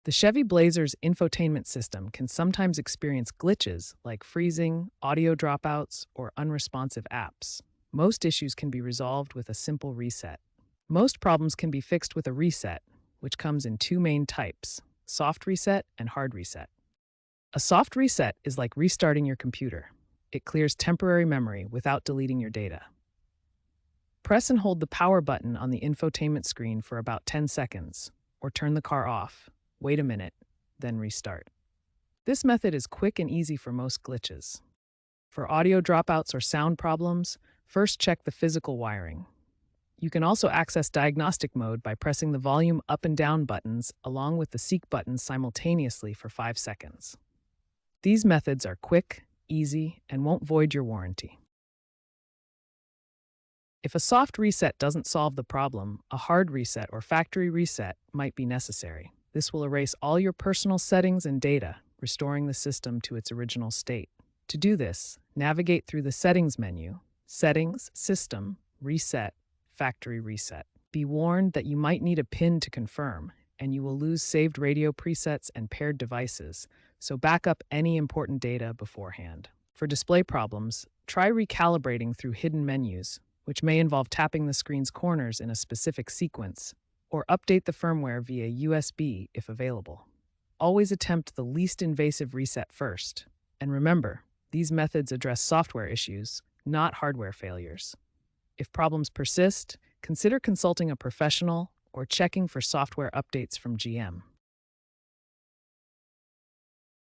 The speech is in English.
The Chevy Blazer's infotainment system can sometimes experience glitches like freezing, audio dropouts, or unresponsive apps. Most issues can be resolved with a simple reset. Most problems can be fixed with a reset, which comes in two main types: soft reset and hard reset. A soft reset is like restarting your computer. It clears temporary memory without deleting your data. Press and hold the power button on the infotainment screen for about 10 seconds, or turn the car off. Wait a minute, then restart. This method is quick and easy for most glitches. For audio dropouts or sound problems, first check the physical wiring. You can also access diagnostic mode by pressing the volume up and down buttons along with the seek buttons simultaneously for 5 seconds. These methods are quick, easy, and won't void your warranty. If a soft reset doesn't solve the problem, a hard reset or factory reset might be necessary. This will erase all your personal settings and data, restoring the system to its original state. To do this, navigate through the Settings menu, Settings, System, Reset, Factory Reset. Be warned that you might need a PIN to confirm, and you will lose saved radio presets and paired devices, so back up any important data beforehand. For display problems, try recalibrating through hidden menus, which may involve tapping the screen's corners in a specific sequence, or update the firmware via USB if available. Always attempt the least invasive reset first. And remember, these methods address software issues, not hardware failures. If problems persist, consider consulting a professional or checking for software updates from GM.